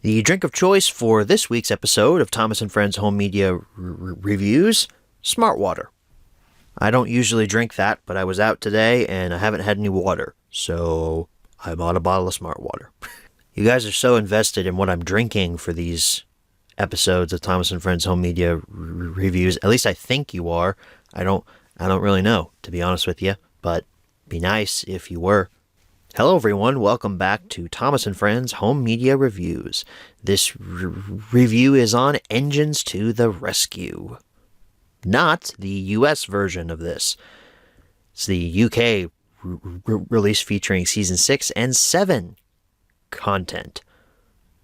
The drink of choice for this week's episode of Thomas & Friends Home Media Reviews, Smart Water. I don't usually drink that, but I was out today and I haven't had any water, so I bought a bottle of Smart Water. You guys are so invested in what I'm drinking for these episodes of Thomas & Friends Home Media Reviews. At least I think you are. I don't really know, to be honest with you, but be nice if you were. Hello everyone, welcome back to Thomas & Friends Home Media Reviews. This review is on Engines to the Rescue. Not the US version of this. It's the UK release featuring Season 6 and 7 content.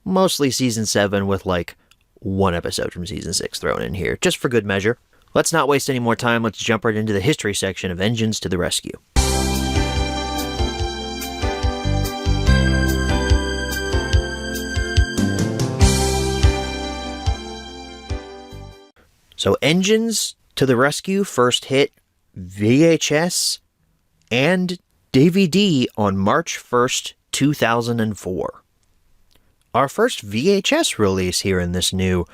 Mostly Season 7 with like one episode from Season 6 thrown in here, just for good measure. Let's not waste any more time, let's jump right into the history section of Engines to the Rescue. So Engines to the Rescue first hit VHS and DVD on March 1st, 2004. Our first VHS release here in this new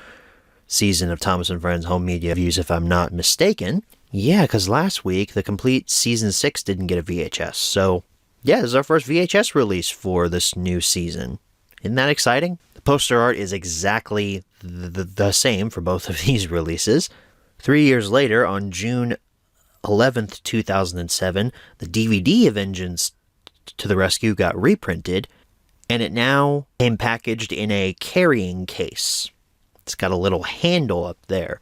season of Thomas & Friends Home Media Reviews, if I'm not mistaken. Yeah, because last week, the complete Season 6 didn't get a VHS. So, yeah, this is our first VHS release for this new season. Isn't that exciting? The poster art is exactly the same for both of these releases. 3 years later, on June 11th, 2007, the DVD of Engines to the Rescue got reprinted, and it now came packaged in a carrying case. It's got a little handle up there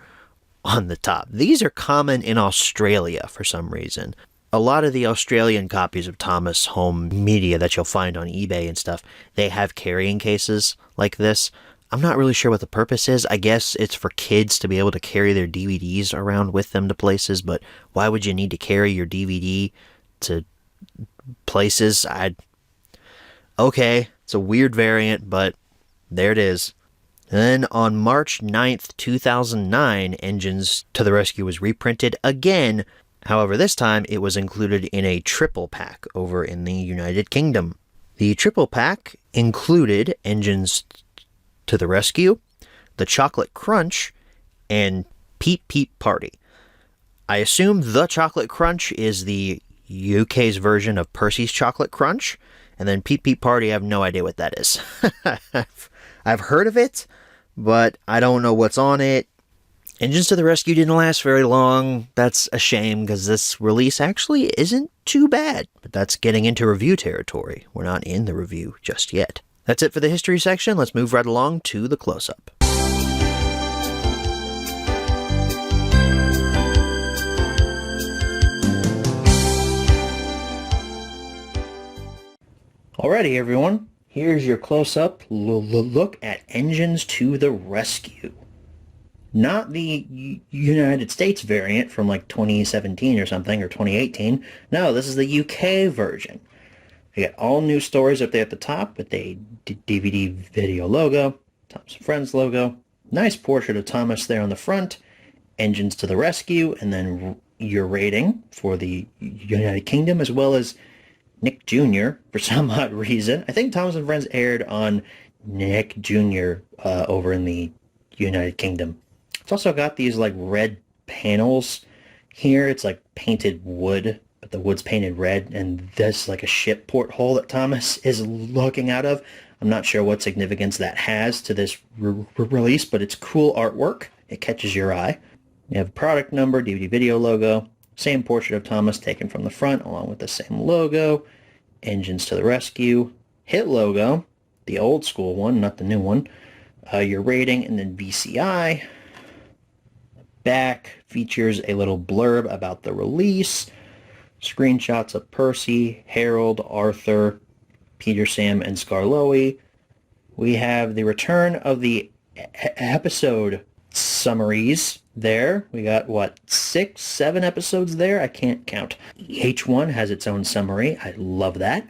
on the top. These are common in Australia for some reason. A lot of the Australian copies of Thomas Home Media that you'll find on eBay and stuff, they have carrying cases like this. I'm not really sure what the purpose is. I guess it's for kids to be able to carry their DVDs around with them to places, but why would you need to carry your DVD to places? Okay, it's a weird variant, but there it is. Then on March 9th, 2009, Engines to the Rescue was reprinted again. However, this time it was included in a triple pack over in the United Kingdom. The triple pack included Engines to the Rescue, the Chocolate Crunch, and Peep Peep Party. I assume the Chocolate Crunch is the UK's version of Percy's Chocolate Crunch, and then Peep Peep Party, I have no idea what that is. I've heard of it, but I don't know what's on it. Engines to the Rescue didn't last very long. That's a shame, because this release actually isn't too bad. But that's getting into review territory. We're not in the review just yet. That's it for the history section. Let's move right along to the close-up. Alrighty, everyone. Here's your close-up look at Engines to the Rescue. Not the United States variant from like 2017 or something, or 2018. No, this is the UK version. They got all new stories up there at the top with a DVD video logo, Thomas & Friends logo, nice portrait of Thomas there on the front, Engines to the Rescue, and then your rating for the United Kingdom, as well as Nick Jr. for some odd reason. I think Thomas & Friends aired on Nick Jr. Over in the United Kingdom. It's also got these like red panels here. It's like painted wood, but the wood's painted red, and there's like a ship porthole that Thomas is looking out of. I'm not sure what significance that has to this release, but it's cool artwork. It catches your eye. You have a product number, DVD video logo, same portrait of Thomas taken from the front along with the same logo, Engines to the Rescue, hit logo, the old school one, not the new one, your rating, and then VCI. Back features a little blurb about the release, screenshots of Percy, Harold, Arthur, Peter, Sam, and Skarloey. We have the return of the episode summaries there. We got, 6, 7 episodes there? I can't count. Each one has its own summary. I love that.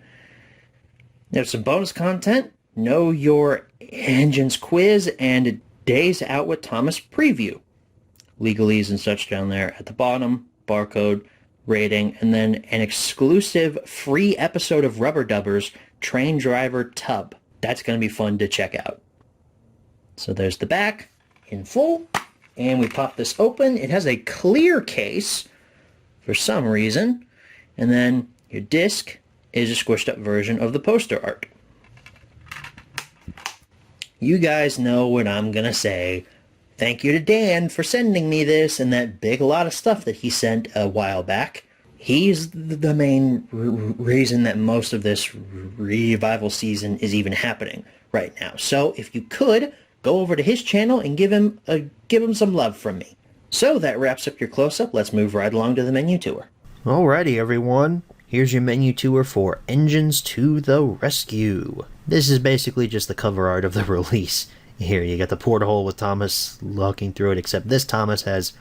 There's some bonus content, Know Your Engines quiz, and Days Out with Thomas preview. Legalese and such down there at the bottom. Barcode, rating, and then an exclusive free episode of Rubber Dubbers, Train Driver Tub. That's going to be fun to check out. So there's the back in full, and we pop this open. It has a clear case for some reason, and then your disc is a squished up version of the poster art. You guys know what I'm going to say. Thank you to Dan for sending me this and that big lot of stuff that he sent a while back. He's the main reason that most of this revival season is even happening right now. So if you could, go over to his channel and give him some love from me. So that wraps up your close-up. Let's move right along to the menu tour. Alrighty, everyone. Here's your menu tour for Engines to the Rescue. This is basically just the cover art of the release. Here, you got the porthole with Thomas looking through it, except this Thomas has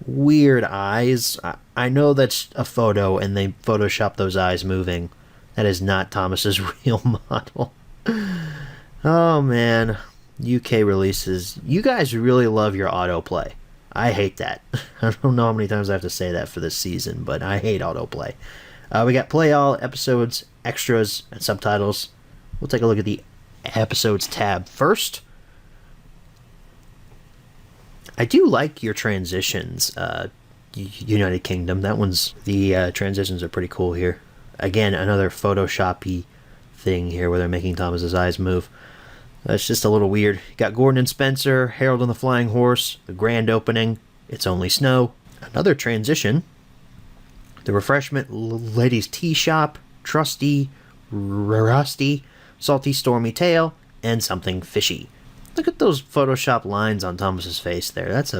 weird eyes. I know that's a photo, and they photoshopped those eyes moving. That is not Thomas's real model. Oh, man. UK releases. You guys really love your autoplay. I hate that. I don't know how many times I have to say that for this season, but I hate autoplay. We got play all, episodes, extras, and subtitles. We'll take a look at the episodes tab first. I do like your transitions, United Kingdom. That one's, the transitions are pretty cool here. Again, another Photoshop-y thing here where they're making Thomas's eyes move. That's just a little weird. You got Gordon and Spencer, Harold on the Flying Horse, the grand opening, It's Only Snow. Another transition. The Refreshment Ladies Tea Shop, Trusty, Rusty, Salty Stormy Tale, and Something Fishy. Look at those Photoshop lines on Thomas's face there. That's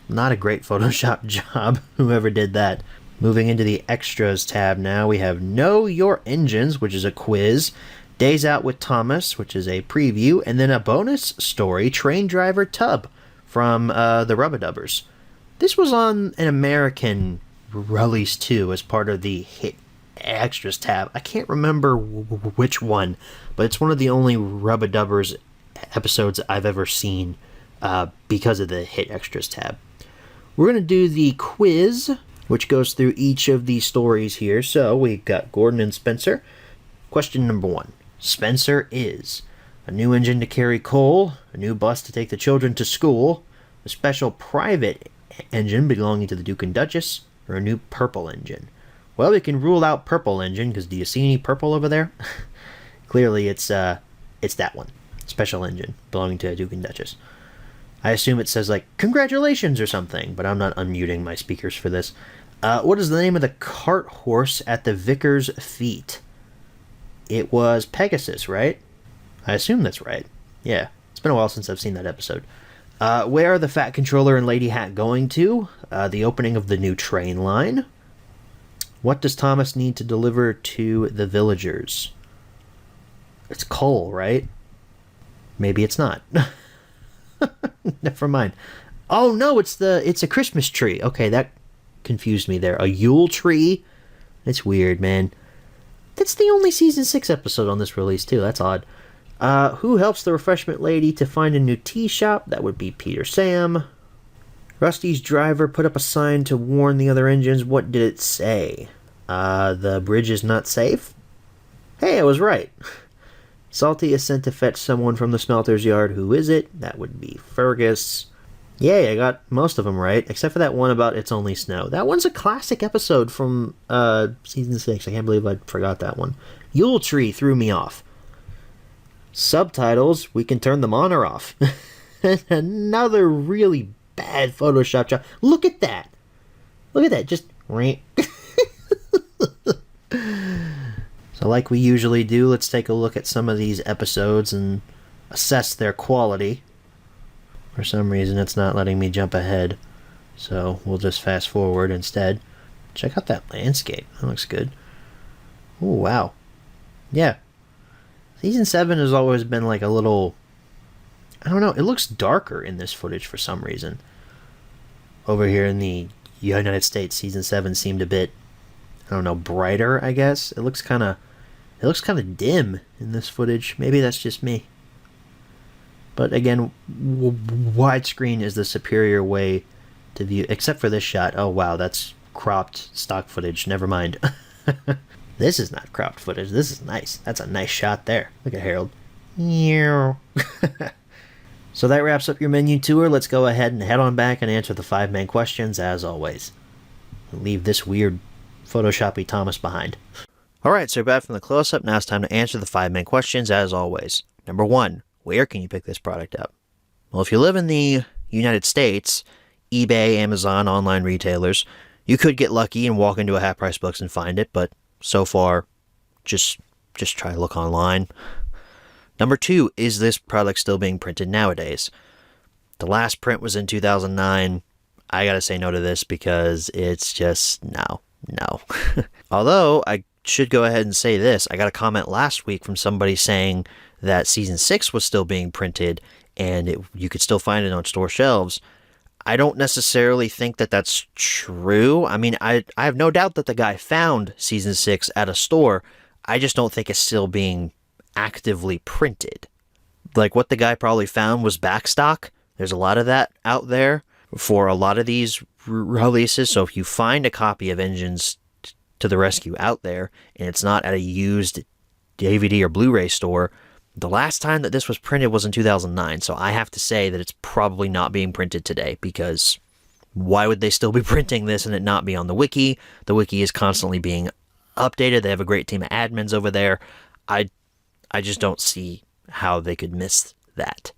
not a great Photoshop job, whoever did that. Moving into the extras tab now, we have Know Your Engines, which is a quiz, Days Out with Thomas, which is a preview, and then a bonus story, Train Driver Tub, from the Rubber Dubbers. This was on an American release too, as part of the Hit Extras tab. I can't remember which one, but it's one of the only Rubber Dubbers episodes I've ever seen because of the Hit Extras tab. We're going to do the quiz, which goes through each of these stories here. So we've got Gordon and Spencer. Question number 1. Spencer is a new engine to carry coal, a new bus to take the children to school, a special private engine belonging to the Duke and Duchess, or a new purple engine. Well, we can rule out purple engine, because do you see any purple over there? Clearly it's that one. Special engine belonging to Duke and Duchess. I assume it says, like, congratulations or something, but I'm not unmuting my speakers for this. What is the name of the cart horse at the vicar's feet? It was Pegasus, right? I assume that's right. Yeah, it's been a while since I've seen that episode. Where are the Fat Controller and Lady Hat going to? The opening of the new train line. What does Thomas need to deliver to the villagers? It's coal, right? Maybe it's not. Never mind. Oh no, it's a Christmas tree. Okay, that confused me there. A Yule tree? It's weird, man. That's the only season 6 episode on this release too. That's odd. Who helps the refreshment lady to find a new tea shop? That would be Peter Sam. Rusty's driver put up a sign to warn the other engines. What did it say? The bridge is not safe? Hey, I was right. Salty is sent to fetch someone from the smelter's yard. Who is it? That would be Fergus. Yay, I got most of them right, except for that one about It's Only Snow. That one's a classic episode from season 6. I can't believe I forgot that one. Yule Tree threw me off. Subtitles, we can turn them on or off. Another really bad Photoshop job. Look at that. Look at that. Just... So like we usually do, let's take a look at some of these episodes and assess their quality. For some reason, it's not letting me jump ahead, so we'll just fast forward instead. Check out that landscape. That looks good. Oh, wow. Yeah. Season 7 has always been like a little... I don't know. It looks darker in this footage for some reason. Over here in the United States, Season 7 seemed a bit... I don't know, brighter, I guess. It looks kind of dim in this footage. Maybe that's just me. But again, widescreen is the superior way to view, except for this shot. Oh wow, that's cropped stock footage. Never mind. This is not cropped footage. This is nice. That's a nice shot there. Look at Harold. So that wraps up your menu tour. Let's go ahead and head on back and answer the 5 main questions as always. Leave this weird Photoshoppy Thomas behind. Alright, so back from the close-up. Now it's time to answer the 5 main questions as always. Number 1, where can you pick this product up? Well, if you live in the United States, eBay, Amazon, online retailers, you could get lucky and walk into a Half Price Books and find it, but so far, just try to look online. Number 2, is this product still being printed nowadays? The last print was in 2009. I gotta say no to this because it's just no. Although, I should go ahead and say this. I got a comment last week from somebody saying that Season 6 was still being printed and you could still find it on store shelves. I don't necessarily think that that's true. I mean, I have no doubt that the guy found Season 6 at a store. I just don't think it's still being actively printed. Like, what the guy probably found was backstock. There's a lot of that out there for a lot of these releases. So if you find a copy of Engines to the Rescue out there and it's not at a used DVD or Blu-ray store, the last time that this was printed was in 2009, so I have to say that it's probably not being printed today, because why would they still be printing this and it not be on the wiki? The wiki is constantly being updated. They have a great team of admins over there. I just don't see how they could miss that.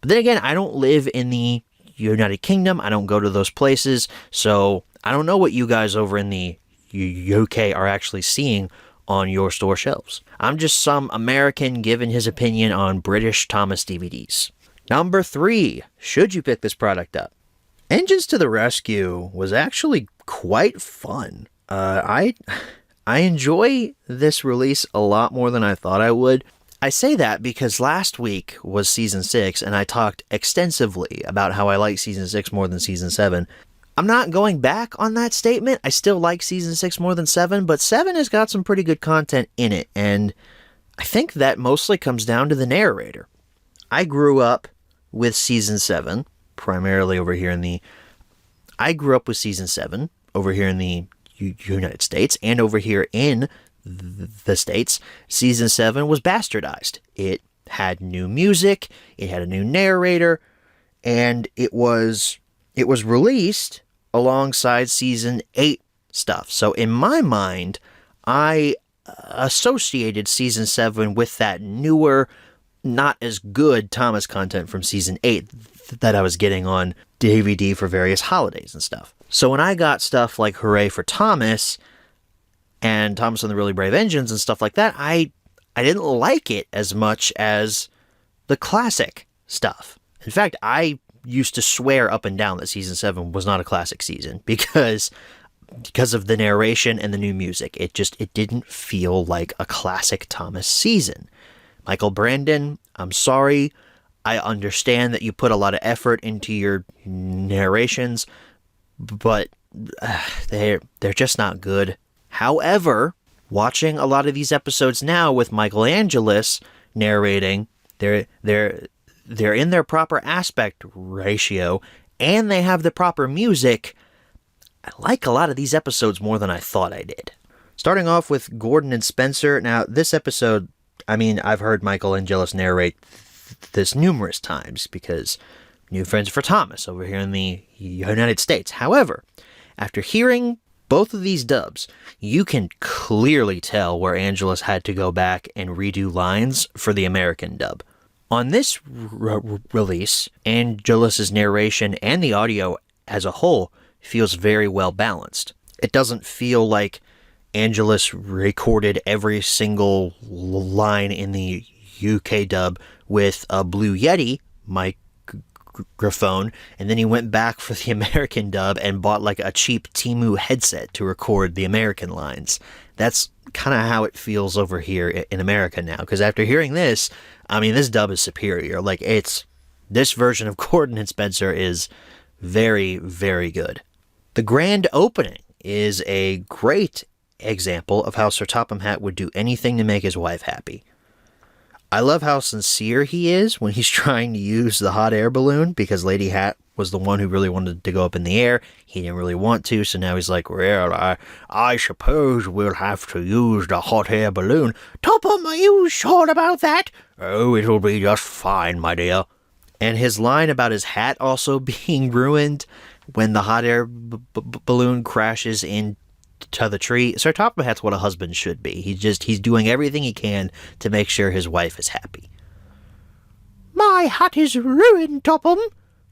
But then again, I don't live in the United Kingdom. I don't go to those places, so I don't know what you guys over in the UK are actually seeing on your store shelves. I'm just some American giving his opinion on British Thomas DVDs. Number 3, should you pick this product up? Engines to the Rescue was actually quite fun. I enjoy this release a lot more than I thought I would. I say that because last week was Season 6, and I talked extensively about how I like Season 6 more than Season 7. I'm not going back on that statement. I still like Season 6 more than 7, but 7 has got some pretty good content in it, and I think that mostly comes down to the narrator. I grew up with Season 7, primarily over here in the... I grew up with Season 7 over here in the United States, and over here in the States, Season 7 was bastardized. It had new music, it had a new narrator, and it was released alongside Season 8 stuff. So in my mind, I associated Season 7 with that newer, not as good Thomas content from Season 8 that I was getting on DVD for various holidays and stuff. So when I got stuff like Hooray for Thomas and Thomas and the Really Brave Engines and stuff like that, I didn't like it as much as the classic stuff. In fact, I used to swear up and down that Season 7 was not a classic season because of the narration and the new music. It didn't feel like a classic Thomas season. Michael Brandon, I'm sorry. I understand that you put a lot of effort into your narrations, but they're just not good. However, watching a lot of these episodes now with Michael Angelis narrating, they're in their proper aspect ratio, and they have the proper music. I like a lot of these episodes more than I thought I did. Starting off with Gordon and Spencer. Now, this episode, I mean, I've heard Michael Angelis narrate this numerous times because New Friends for Thomas over here in the United States. However, after hearing both of these dubs, you can clearly tell where Angelis had to go back and redo lines for the American dub. On this release, Angelis' narration and the audio as a whole feels very well balanced. It doesn't feel like Angelis recorded every single line in the UK dub with a Blue Yeti microphone, and then he went back for the American dub and bought like a cheap Temu headset to record the American lines. That's kind of how it feels over here in America now, because after hearing this, I mean, this dub is superior. Like, this version of Gordon and Spencer is very, very good. The grand opening is a great example of how Sir Topham Hatt would do anything to make his wife happy. I love how sincere he is when he's trying to use the hot air balloon, because Lady Hatt was the one who really wanted to go up in the air. He didn't really want to, so now he's like, well, I suppose we'll have to use the hot air balloon. Topham, are you sure about that? Oh, it'll be just fine, my dear. And his line about his hat also being ruined when the hot air balloon crashes into the tree. Sir Topham Hatt's what a husband should be. He's doing everything he can to make sure his wife is happy. My hat is ruined, Topham.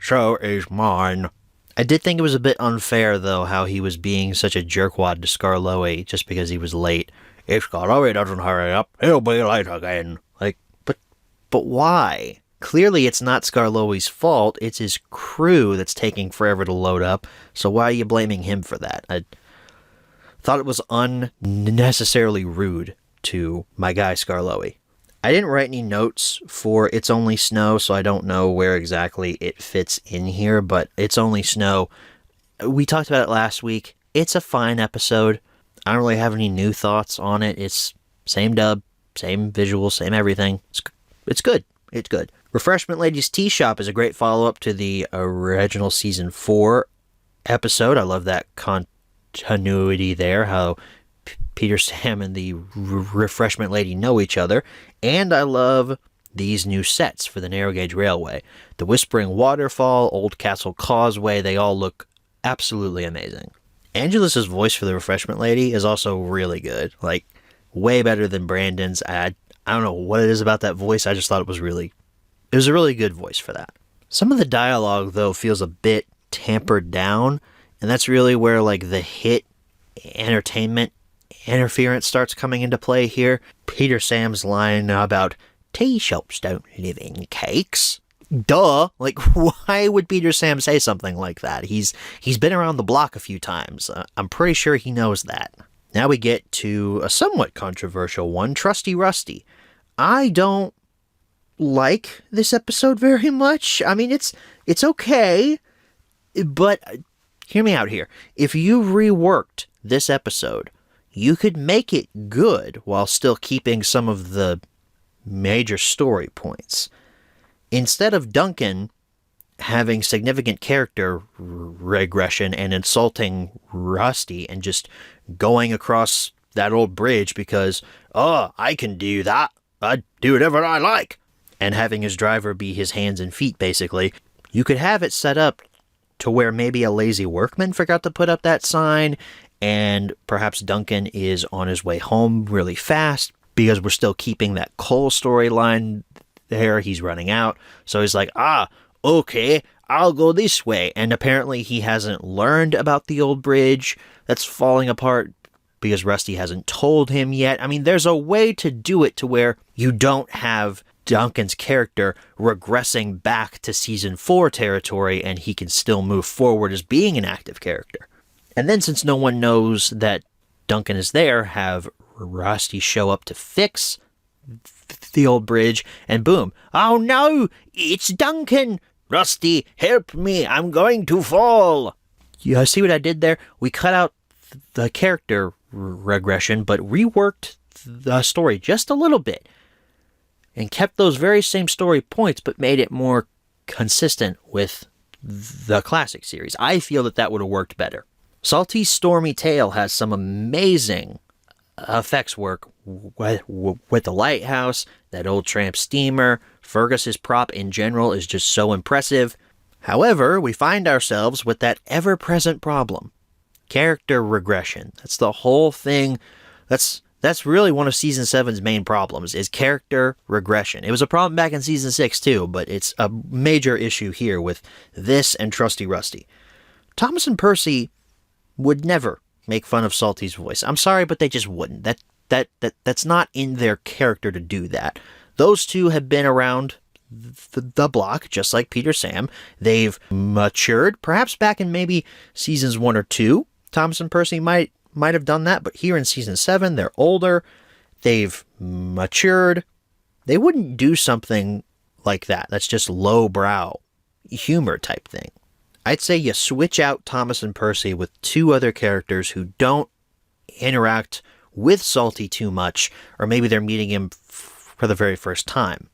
So is mine. I did think it was a bit unfair, though, how he was being such a jerkwad to Skarloey just because he was late. If Skarloey doesn't hurry up, he'll be late again. Like, but why? Clearly it's not Skarloey's fault, it's his crew that's taking forever to load up, so why are you blaming him for that? I thought it was unnecessarily rude to my guy Skarloey. I didn't write any notes for It's Only Snow, so I don't know where exactly it fits in here, but It's Only Snow, we talked about it last week. It's a fine episode. I don't really have any new thoughts on it. It's same dub, same visuals, same everything. It's good. It's good. Refreshment Lady's Tea Shop is a great follow-up to the original Season 4 episode. I love that continuity there, how Peter, Sam, and the Refreshment Lady know each other. And I love these new sets for the narrow gauge railway. The Whispering Waterfall, Old Castle Causeway, they all look absolutely amazing. Angelus's voice for the Refreshment Lady is also really good. Like, way better than Brandon's. I don't know what it is about that voice. I just thought it was a really good voice for that. Some of the dialogue, though, feels a bit tampered down. And that's really where, like, the hit entertainment interference starts coming into play here. Peter Sam's line about tea shops don't live in cakes. Duh! Like, why would Peter Sam say something like that? He's been around the block a few times. I'm pretty sure he knows that. Now we get to a somewhat controversial one, Trusty Rusty. I don't like this episode very much. I mean, it's okay, but hear me out here. If you reworked this episode, you could make it good while still keeping some of the major story points. Instead of Duncan having significant character regression and insulting Rusty and just going across that old bridge because, oh, I can do that. I do whatever I like. And having his driver be his hands and feet, basically, you could have it set up to where maybe a lazy workman forgot to put up that sign, and perhaps Duncan is on his way home really fast because we're still keeping that Cole storyline there. He's running out. So he's like, okay, I'll go this way. And apparently he hasn't learned about the old bridge that's falling apart because Rusty hasn't told him yet. I mean, there's a way to do it to where you don't have Duncan's character regressing back to Season 4 territory and he can still move forward as being an active character. And then since no one knows that Duncan is there, have Rusty show up to fix the old bridge, and boom. Oh no, it's Duncan! Rusty, help me, I'm going to fall! You see what I did there? We cut out the character regression, but reworked the story just a little bit, and kept those very same story points, but made it more consistent with the classic series. I feel that would have worked better. Salty's Stormy Tale has some amazing effects work with the lighthouse, that old tramp steamer. Fergus's prop in general is just so impressive. However, we find ourselves with that ever-present problem. Character regression. That's the whole thing. That's really one of Season 7's main problems, is character regression. It was a problem back in Season 6 too, but it's a major issue here with this and Trusty Rusty. Thomas and Percy would never make fun of Salty's voice. I'm sorry, but they just wouldn't. That's not in their character to do that. Those two have been around the block, just like Peter Sam. They've matured, perhaps back in maybe Seasons 1 or 2. Thomas and Percy might have done that, but here in Season 7, they're older. They've matured. They wouldn't do something like that. That's just lowbrow humor type thing. I'd say you switch out Thomas and Percy with two other characters who don't interact with Salty too much, or maybe they're meeting him for the very first time.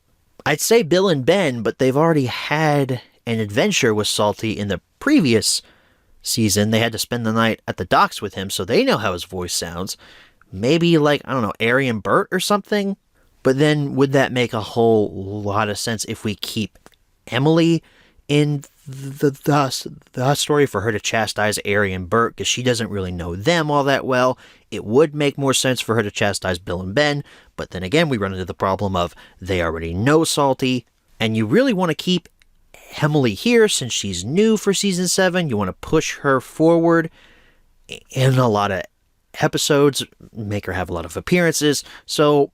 I'd say Bill and Ben, but they've already had an adventure with Salty in the previous season. They had to spend the night at the docks with him, so they know how his voice sounds. Maybe like, I don't know, Ari and Bert or something? But then would that make a whole lot of sense if we keep Emily in the story for her to chastise Ari and Bert, because she doesn't really know them all that well? It would make more sense for her to chastise Bill and Ben, but then again, we run into the problem of they already know Salty, and you really want to keep Emily here since she's new for season 7. You want to push her forward in a lot of episodes, make her have a lot of appearances, so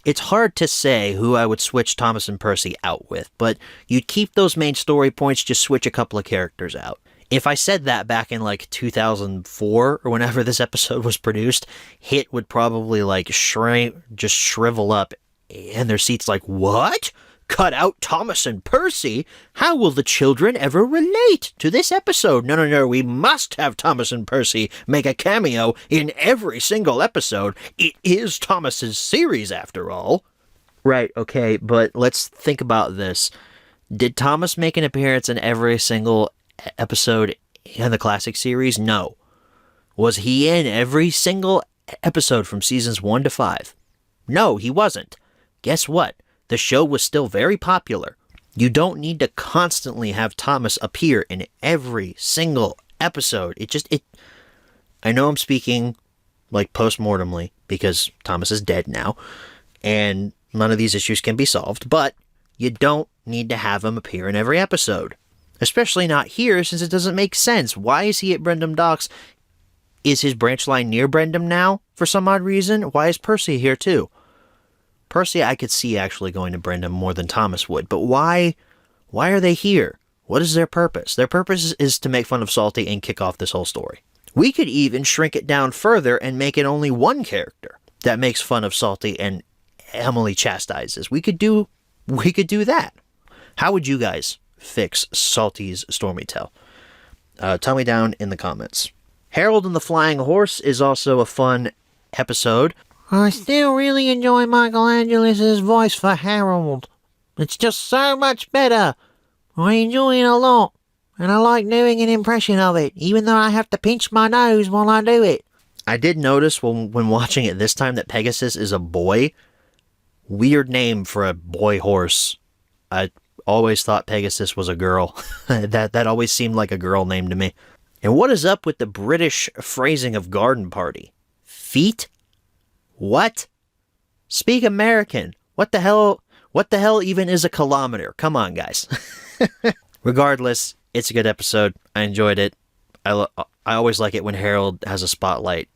it's hard to say who I would switch Thomas and Percy out with, but you'd keep those main story points, just switch a couple of characters out. If I said that back in like 2004 or whenever this episode was produced, Hit would probably like just shrivel up in their seats like, what? Cut out Thomas and Percy? How will the children ever relate to this episode? No, we must have Thomas and Percy make a cameo in every single episode. It is Thomas's series, after all. Right, okay, but let's think about this. Did Thomas make an appearance in every single episode in the classic series? No. Was he in every single episode from seasons 1 to 5? No, he wasn't. Guess what? The show was still very popular. You don't need to constantly have Thomas appear in every single episode. I know I'm speaking like post-mortemly because Thomas is dead now, and none of these issues can be solved, but you don't need to have him appear in every episode. Especially not here, since it doesn't make sense. Why is he at Brendam Docks? Is his branch line near Brendam now, for some odd reason? Why is Percy here too? Percy I could see actually going to Brendam more than Thomas would, but why are they here? What is their purpose? Their purpose is to make fun of Salty and kick off this whole story. We could even shrink it down further and make it only one character that makes fun of Salty and Emily chastises. We could do that. How would you guys fix Salty's Stormy Tale? Tell me down in the comments. Harold and the Flying Horse is also a fun episode. I still really enjoy Michelangelo's voice for Harold. It's just so much better. I enjoy it a lot, and I like doing an impression of it, even though I have to pinch my nose while I do it. I did notice when watching it this time that Pegasus is a boy. Weird name for a boy horse. I always thought Pegasus was a girl. that always seemed like a girl name to me. And what is up with the British phrasing of garden party? Feet? What? Speak American. What the hell even is a kilometer? Come on, guys. Regardless, it's a good episode. I enjoyed it. I always like it when Harold has a spotlight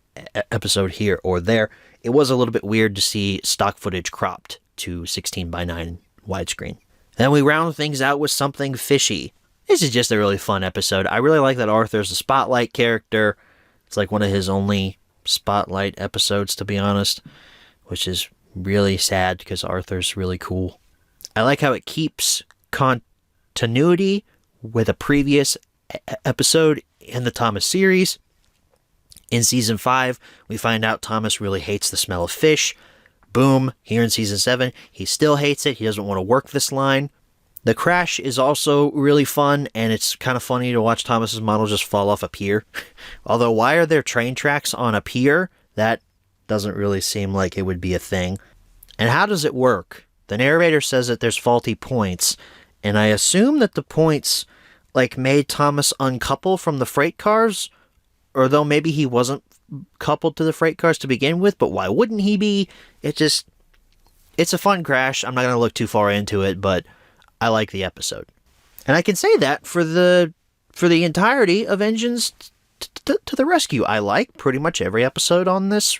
episode here or there. It was a little bit weird to see stock footage cropped to 16:9 widescreen. Then we round things out with something fishy. This is just a really fun episode. I really like that Arthur's the spotlight character. It's like one of his only spotlight episodes, to be honest, which is really sad because Arthur's really cool. I like how it keeps continuity with a previous episode in the Thomas series. In season 5, we find out Thomas really hates the smell of fish. Boom, here in season 7, he still hates it. He doesn't want to work this line. The crash is also really fun, and it's kind of funny to watch Thomas's model just fall off a pier. Although, why are there train tracks on a pier? That doesn't really seem like it would be a thing. And how does it work? The narrator says that there's faulty points, and I assume that the points, made Thomas uncouple from the freight cars, or though maybe he wasn't coupled to the freight cars to begin with, but why wouldn't he be? It's a fun crash. I'm not going to look too far into it, but I like the episode. And I can say that for the entirety of Engines to the Rescue. I like pretty much every episode on this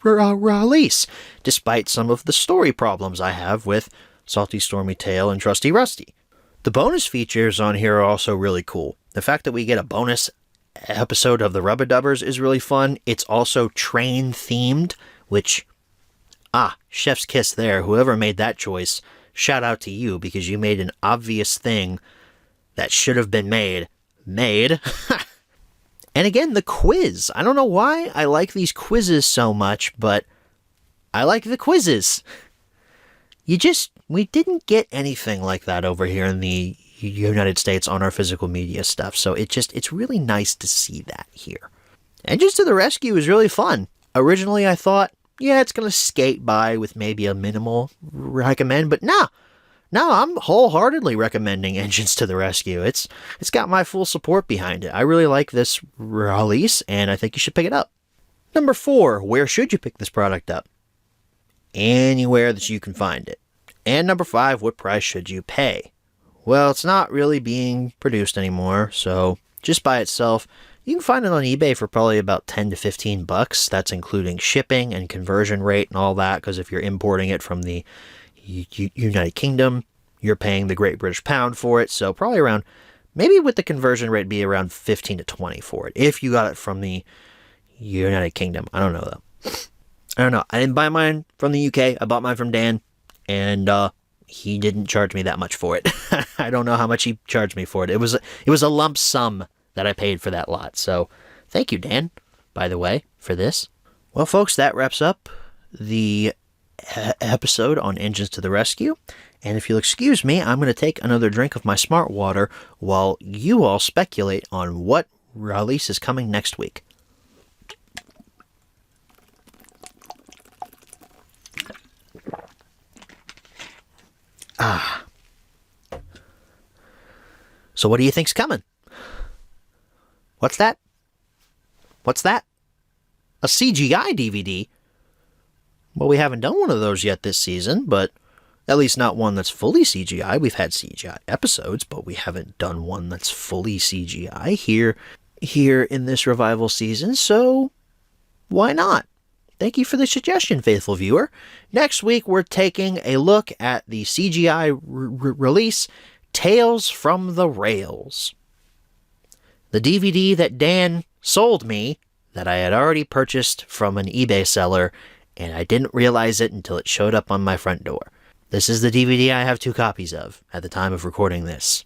release, despite some of the story problems I have with Salty Stormy Tale and Trusty Rusty. The bonus features on here are also really cool. The fact that we get a bonus episode of the Rubber-Dubbers is really fun. It's also train-themed, which, chef's kiss there. Whoever made that choice, shout out to you, because you made an obvious thing that should have been made. And again, the quiz. I don't know why I like these quizzes so much, but I like the quizzes. We didn't get anything like that over here in the United States on our physical media stuff. So it's really nice to see that here. Engines to the Rescue is really fun. Originally, I thought, yeah, it's going to skate by with maybe a minimal recommend, but no, I'm wholeheartedly recommending Engines to the Rescue. It's got my full support behind it. I really like this release, and I think you should pick it up. Number 4, where should you pick this product up? Anywhere that you can find it. And number 5, what price should you pay? Well, it's not really being produced anymore, so just by itself, you can find it on eBay for probably about 10 to 15 bucks. That's including shipping and conversion rate and all that, because if you're importing it from the United Kingdom, you're paying the Great British Pound for it. So probably around, maybe with the conversion rate, be around 15 to 20 for it. If you got it from the United Kingdom. I don't know, though. I don't know. I didn't buy mine from the UK. I bought mine from Dan, and he didn't charge me that much for it. I don't know how much he charged me for it. It was a lump sum that I paid for that lot. So thank you, Dan, by the way, for this. Well, folks, that wraps up the episode on Engines to the Rescue. And if you'll excuse me, I'm going to take another drink of my smart water while you all speculate on what release is coming next week. So what do you think's coming? What's that? What's that? A CGI DVD? Well, we haven't done one of those yet this season, but at least not one that's fully CGI. We've had CGI episodes, but we haven't done one that's fully CGI here in this revival season, so why not? Thank you for the suggestion, faithful viewer. Next week, we're taking a look at the CGI release, Tales from the Rails. The DVD that Dan sold me, that I had already purchased from an eBay seller, and I didn't realize it until it showed up on my front door. This is the DVD I have 2 copies of at the time of recording this.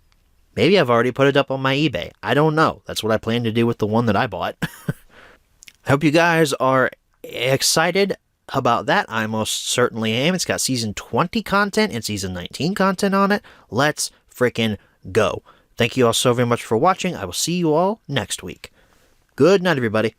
Maybe I've already put it up on my eBay. I don't know. That's what I plan to do with the one that I bought. I hope you guys are excited about that. I most certainly am. It's got season 20 content and season 19 content on it. Let's freaking go. Thank you all so very much for watching. I will see you all next week. Good night, everybody.